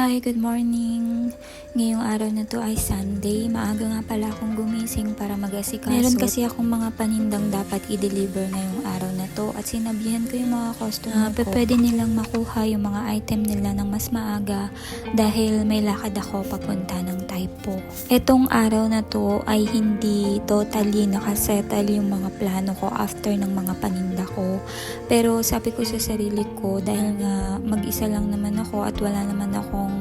Hi, good morning. Ngayong araw na to ay Sunday. Maaga nga pala akong gumising para mag-asikaso. Meron kasi akong mga panindang dapat i-deliver ngayong araw na to at sinabihan ko yung mga customer ko. Pwede nilang makuha yung mga item nila ng mas maaga dahil may lakad ako papunta ng Taipo. Etong araw na to ay hindi totally nakasettle yung mga plano ko after ng mga paninda ko. Pero sabi ko sa sarili ko dahil nga mag-isa lang naman ako at wala naman akong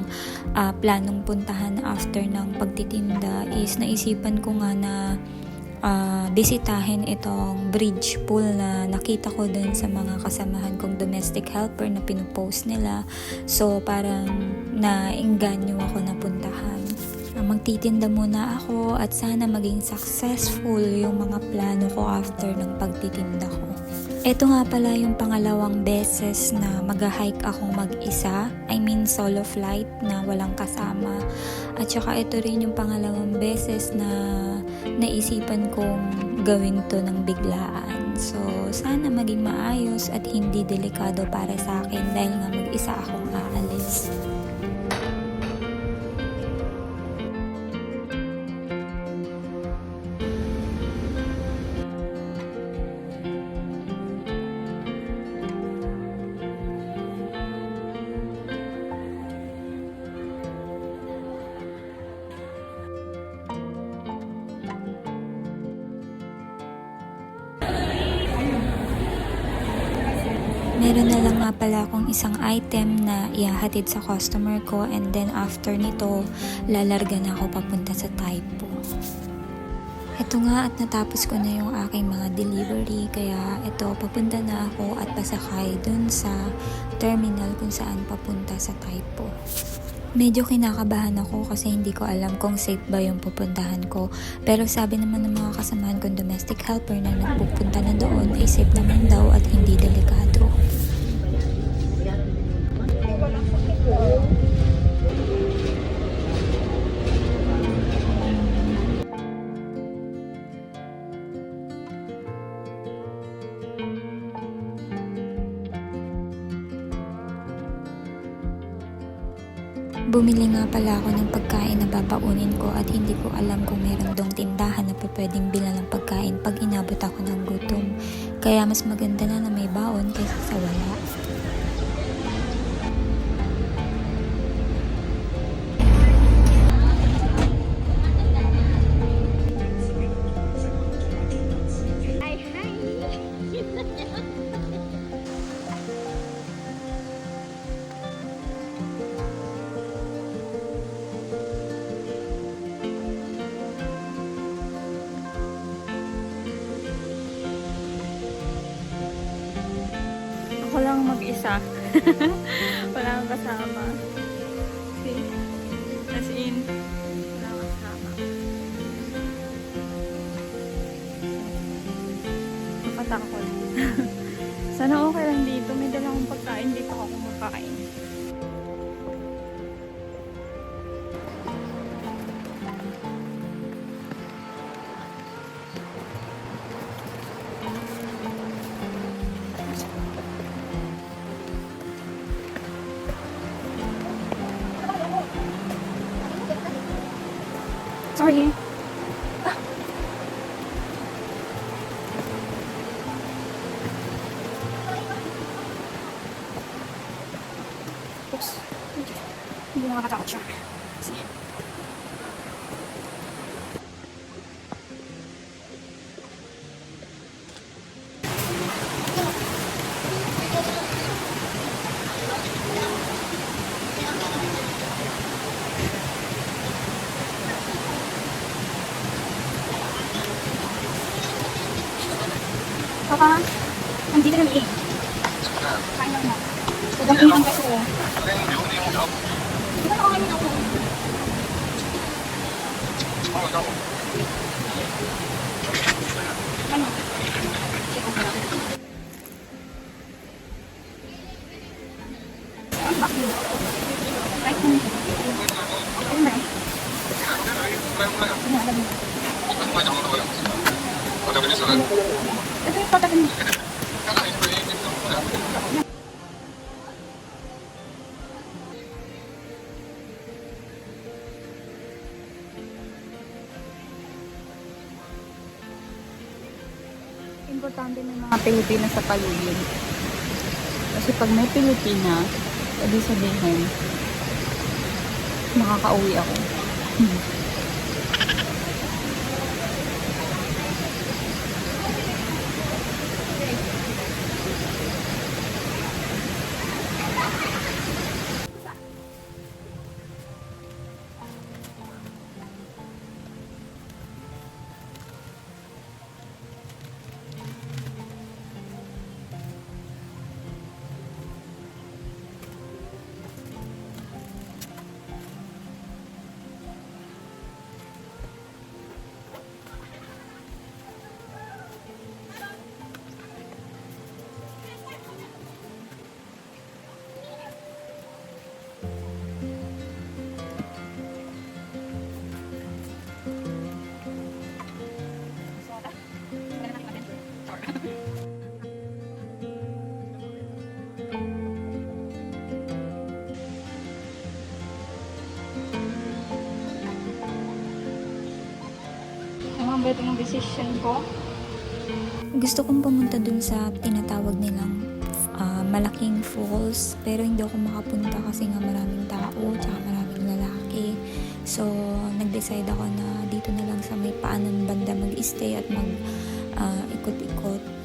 planong puntahan after ng pagtitinda is naisipan ko nga na bisitahin itong bridge pool na nakita ko dun sa mga kasamahan kong domestic helper na pinupost nila. So parang naengganyo ako na puntahan. Magtitinda muna ako at sana maging successful yung mga plano ko after ng pagtitinda ko. Ito nga pala yung pangalawang beses na mag-hike akong mag-isa. I mean solo flight na walang kasama. At saka ito rin yung pangalawang beses na naisipan kong gawin to ng biglaan. So sana maging maayos at hindi delikado para sa akin dahil nga mag-isa akong aalis. Meron na lang nga pala akong isang item na ihahatid sa customer ko and then after nito, lalarga na ako papunta sa Taipo. Ito nga at natapos ko na yung aking mga delivery kaya ito papunta na ako at pasakay dun sa terminal kung saan papunta sa Taipo. Medyo kinakabahan ako kasi hindi ko alam kung safe ba yung pupuntahan ko. Pero sabi naman ng mga kasamahan kong domestic helper na nagpupunta na doon ay safe naman daw at hindi delikado. Bumili nga pala ako ng pagkain na babaunin ko at hindi ko alam kung meron dong tindahan na pwedeng bilan ng pagkain pag inabot ako ng gutom. Kaya mas maganda na may baon kaysa sa wala. Ako lang mag-isa. Wala kang kasama. See? As in, wala kang kasama. Nakatakot. Sana okay lang dito. May dala akong pagkain. Dito ako kumakain. Sorry. Oops. Hindi na makatakot siya. Sige. Papa, nandito na eh. Kain lang mo. Huwag kang inang kasi eh. Di ba nakakain ako? Ano? Check ko lang. Ang bakit? Right mo. Ano ba eh? Ano alam mo? Ito yung patakin mo. Importante may mga Pilipina sa paligid. Kasi pag may Pilipina, ibig sabihin, makakauwi ako. Ang beto ng decision ko. Gusto kong pumunta dun sa tinatawag nilang malaking falls, pero hindi ako makapunta kasi nga maraming tao tsaka maraming lalaki. So nag-decide ako na dito na lang sa may paanan banda mag-stay at ikot-ikot.